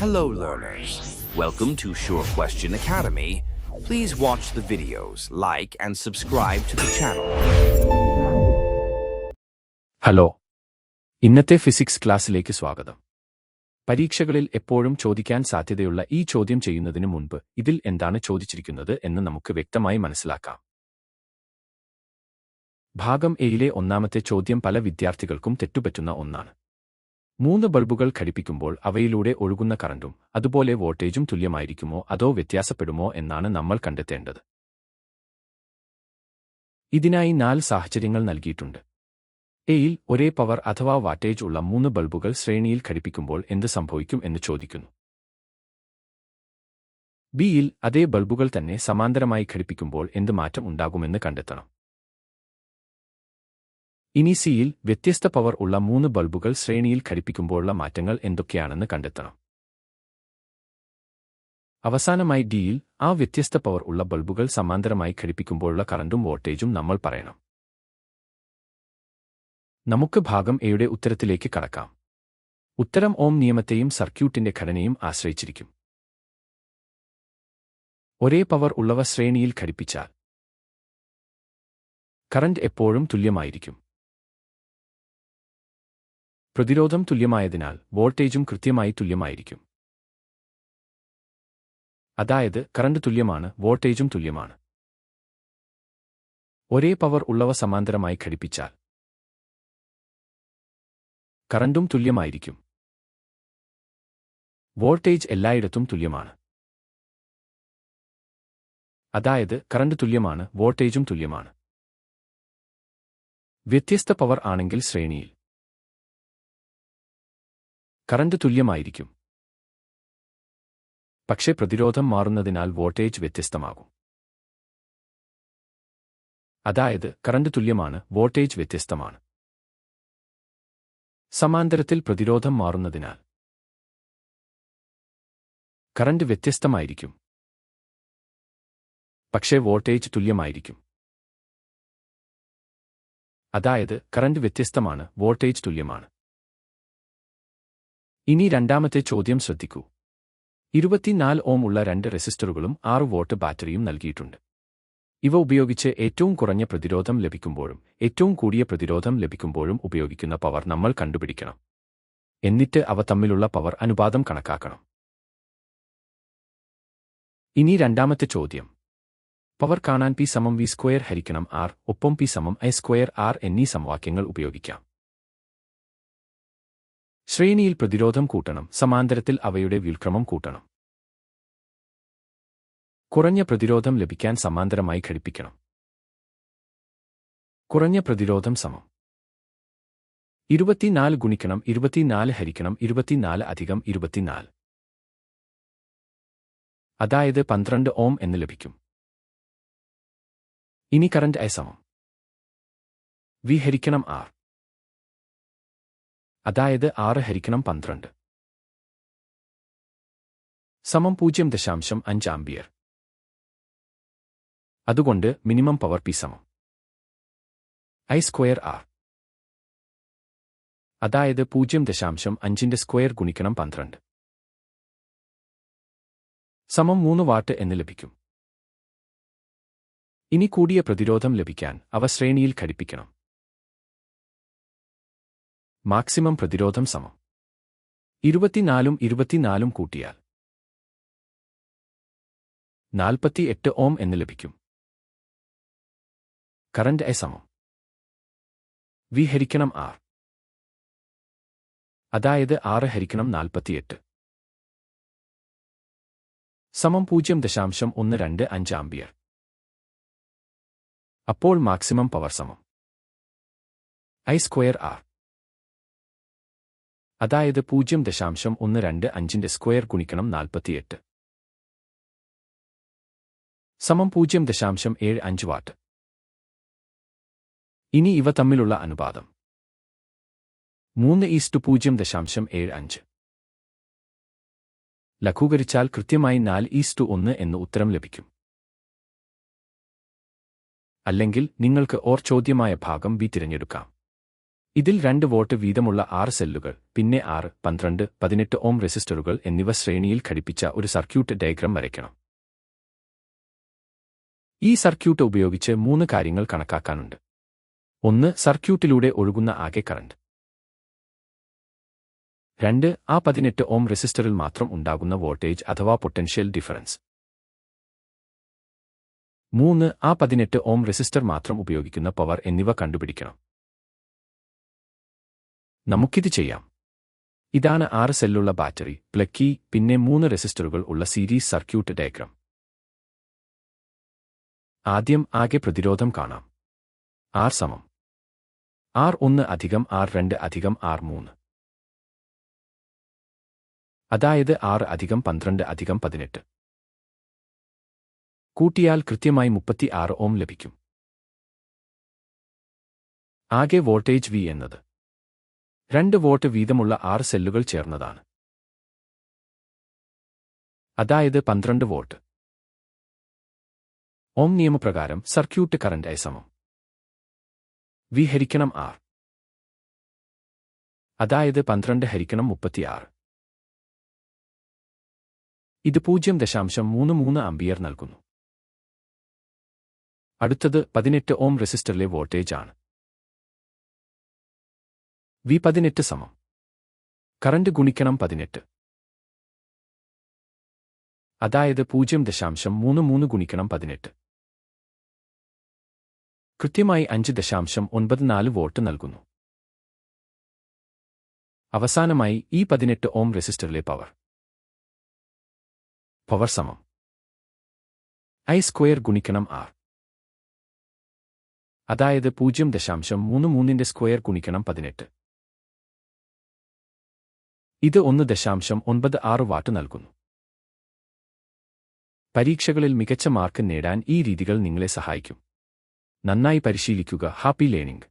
Hello learners, welcome to Sure Question Academy. Please watch the videos, like and subscribe to the channel. Hello, ഇന്നത്തെ physics ക്ലാസ്സിലേക്ക് സ്വാഗതം. പരീക്ഷകളിൽ എപ്പോഴും ചോദിക്കാൻ സാധ്യതയുള്ള ഈ ചോദ്യം ചെയ്യുന്നതിന് മുൻപ് ഇതിൽ എന്താണ് ചോദിച്ചിരിക്കുന്നത് എന്ന് നമുക്ക് വ്യക്തമായി മനസ്സിലാക്കാം. ഭാഗം എയിലെ ഒന്നാമത്തെ ചോദ്യം പല വിദ്യാർത്ഥികൾക്കും തെറ്റുപറ്റുന്ന ഒന്നാണ്. 3 ബൾബുകൾ ഘടിപ്പിക്കുമ്പോൾ അവയിലൂടെ ഒഴുകുന്ന കറന്റും അതുപോലെ വോൾട്ടേജും തുല്യമായിരിക്കുമോ അതോ വ്യത്യാസപ്പെടുമോ എന്നാണ് നമ്മൾ കണ്ടെത്തേണ്ടത്. ഇതിനായി 4 സാഹചര്യങ്ങൾ നൽകിയിട്ടുണ്ട്. എയിൽ ഒരേ പവർ അഥവാ വാട്ടേജ് ഉള്ള 3 ബൾബുകൾ ശ്രേണിയിൽ ഘടിപ്പിക്കുമ്പോൾ എന്ത് സംഭവിക്കും എന്ന് ചോദിക്കുന്നു. ബിയിൽ അതേ ബൾബുകൾ തന്നെ സമാന്തരമായി ഘടിപ്പിക്കുമ്പോൾ എന്ത് മാറ്റം ഉണ്ടാകുമെന്ന് കണ്ടെത്തണം. ഇനി സിയിൽ വ്യത്യസ്ത പവർ ഉള്ള 3 ബൾബുകൾ ശ്രേണിയിൽ ഘടിപ്പിക്കുമ്പോഴുള്ള മാറ്റങ്ങൾ എന്തൊക്കെയാണെന്ന് കണ്ടെത്തണം. അവസാനമായി ഡിയിൽ ആ വ്യത്യസ്ത പവർ ഉള്ള ബൾബുകൾ സമാന്തരമായി ഘടിപ്പിക്കുമ്പോഴുള്ള കറന്റും വോൾട്ടേജും നമ്മൾ പറയണം. നമുക്ക് ഭാഗം എയുടെ ഉത്തരത്തിലേക്ക് കടക്കാം. ഉത്തരം ഓം നിയമത്തെയും സർക്യൂട്ടിന്റെ ഘടനയും ആശ്രയിച്ചിരിക്കും. ഒരേ പവർ ഉള്ളവ ശ്രേണിയിൽ ഘടിപ്പിച്ചാൽ കറന്റ് എപ്പോഴും തുല്യമായിരിക്കും. പ്രതിരോധം തുല്യമായതിനാൽ വോൾട്ടേജും കൃത്യമായി തുല്യമായിരിക്കും. അതായത് കറന്റ് തുല്യമാണ്, വോൾട്ടേജും തുല്യമാണ്. ഒരേ പവർ ഉള്ളവ സമാന്തരമായി ഘടിപ്പിച്ചാൽ കറന്റും തുല്യമായിരിക്കും. വോൾട്ടേജ് എല്ലായിടത്തും തുല്യമാണ്. അതായത് കറന്റ് തുല്യമാണ്, വോൾട്ടേജും തുല്യമാണ്. വ്യത്യസ്ത പവർ ആണെങ്കിൽ ശ്രേണിയിൽ കറന്റ് തുല്യമായിരിക്കും. പക്ഷേ പ്രതിരോധം മാറുന്നതിനാൽ വോൾട്ടേജ് വ്യത്യസ്തമാകും. അതായത് കറന്റ് തുല്യമാണ്, വോൾട്ടേജ് വ്യത്യസ്തമാണ്. സമാന്തരത്തിൽ പ്രതിരോധം മാറുന്നതിനാൽ കറന്റ് വ്യത്യസ്തമായിരിക്കും. പക്ഷേ വോൾട്ടേജ് തുല്യമായിരിക്കും. അതായത് കറന്റ് വ്യത്യസ്തമാണ്, വോൾട്ടേജ് തുല്യമാണ്. ഇനി രണ്ടാമത്തെ ചോദ്യം ശ്രദ്ധിക്കൂ. 24 ഓം ഉള്ള 2 റെസിസ്റ്ററുകളും 6 വോൾട്ട് ബാറ്ററിയും നൽകിയിട്ടുണ്ട്. ഇവ ഉപയോഗിച്ച് ഏറ്റവും കുറഞ്ഞ പ്രതിരോധം ലഭിക്കുമ്പോഴും ഏറ്റവും കൂടിയ പ്രതിരോധം ലഭിക്കുമ്പോഴും ഉപയോഗിക്കുന്ന പവർ നമ്മൾ കണ്ടുപിടിക്കണം. എന്നിട്ട് അവ തമ്മിലുള്ള പവർ അനുപാതം കണക്കാക്കണം. ഇനി രണ്ടാമത്തെ ചോദ്യം. പവർ കാണാൻ P = V² ഹരിക്കണം R, ഒപ്പം P = I² R എന്നീ സമവാക്യങ്ങൾ ഉപയോഗിക്കാം. ശ്രേണിയിൽ പ്രതിരോധം കൂട്ടണം, സമാന്തരത്തിൽ അവയുടെ വ്യുൽക്രമം കൂട്ടണം. കുറഞ്ഞ പ്രതിരോധം ലഭിക്കാൻ സമാന്തരമായി ഘടിപ്പിക്കണം. കുറഞ്ഞ പ്രതിരോധം = 24 ഗുണിക്കണം 24 ഹരിക്കണം 24 അധികം 24. അതായത് 12 ഓം എന്ന് ലഭിക്കും. ഇനി കറന്റ് I = V ഹരിക്കണം R. അതായത് 6 ഹരിക്കണം 12 സമം 0.5 ആംപിയർ. അതുകൊണ്ട് minimum power P = I² R. അതായത് 0.5ന്റെ സ്ക്വയർ ഗുണിക്കണം 12 സമം 3 വാട്ട് എന്ന് ലഭിക്കും. ഇനി കൂടിയ പ്രതിരോധം ലഭിക്കാൻ അവ ശ്രേണിയിൽ ഘടിപ്പിക്കണം. മാക്സിമം പ്രതിരോധം = 24ഉം 24ഉം കൂട്ടിയാൽ 48 ഓം എന്ന് ലഭിക്കും. കറന്റ് I = V ഹരിക്കണം R. അതായത് 6 ഹരിക്കണം 48 സമം 0.125 ആംപിയർ. അപ്പോൾ മാക്സിമം പവർ = I² R. അതായത് 0.125ന്റെ സ്ക്വയർ ഗുണിക്കണം 48 സമം 0.75 വാട്ട്. ഇനി ഇവ തമ്മിലുള്ള അനുപാതം 3:0.75. ലഘൂകരിച്ചാൽ കൃത്യമായി 4:1 എന്ന് ഉത്തരം ലഭിക്കും. അല്ലെങ്കിൽ നിങ്ങൾക്ക് ഓർ ചോദ്യമായ ഭാഗം ബി തിരഞ്ഞെടുക്കാം. ഇതിൽ 2 വോൾട്ട് വീതമുള്ള 6 സെല്ലുകൾ, പിന്നെ 6, 12, 18 ഓം റെസിസ്റ്ററുകൾ എന്നിവ ശ്രേണിയിൽ ഘടിപ്പിച്ച ഒരു സർക്യൂട്ട് ഡയഗ്രം വരയ്ക്കണം. ഈ സർക്യൂട്ട് ഉപയോഗിച്ച് 3 കാര്യങ്ങൾ കണക്കാക്കാനുണ്ട്. 1. സർക്യൂട്ടിലൂടെ ഒഴുകുന്ന ആകെ കറന്റ്. 2. ആ 18 ഓം റെസിസ്റ്ററിൽ മാത്രം ഉണ്ടാകുന്ന വോൾട്ടേജ് അഥവാ പൊട്ടൻഷ്യൽ ഡിഫറൻസ്. 3. ആ 18 ഓം റെസിസ്റ്റർ മാത്രം ഉപയോഗിക്കുന്ന പവർ എന്നിവ കണ്ടുപിടിക്കണം. നമുക്കിത് ചെയ്യാം. ഇതാണ് 6 സെല്ലുള്ള ബാറ്ററി, പ്ലഗ്, പിന്നെ 3 റെസിസ്റ്ററുകൾ ഉള്ള സീരീസ് സർക്യൂട്ട് ഡയഗ്രം. ആദ്യം ആകെ പ്രതിരോധം കാണാം. R = R1 + R2 + R3. അതായത് 6 + 12 + 18. കൂട്ടിയാൽ കൃത്യമായി 36 ഓം ലഭിക്കും. ആകെ വോൾട്ടേജ് V എന്നത് 2 വോൾട്ട് വീതമുള്ള 6 സെല്ലുകൾ ചേർന്നതാണ്. അതായത് 12 വോൾട്ട്. ഓം നിയമപ്രകാരം circuit current I = V × R. അതായത് 12 × 36. ഇത് 0.33 ആമ്പിയർ നൽകുന്നു. അടുത്തത് 18 ഓം റെസിസ്റ്ററിലെ വോൾട്ടേജ് ആണ്. V18 കറന്റ് ഗുണിക്കണം 18. അതായത് 0.33 ഗുണിക്കണം 18. കൃത്യമായി 5.94 വോൾട്ട് നൽകുന്നു. അവസാനമായി ഈ 18 ഓം റെസിസ്റ്ററിലെ പവർ I² ഗുണിക്കണം R. അതായത് 0.33ന്റെ സ്ക്വയർ ഗുണിക്കണം 18. ഇത് 1.96 വാട്ട് നൽകുന്നു. പരീക്ഷകളിൽ മികച്ച മാർക്ക് നേടാൻ ഈ രീതികൾ നിങ്ങളെ സഹായിക്കും. നന്നായി പരിശീലിക്കുക. Happy learning.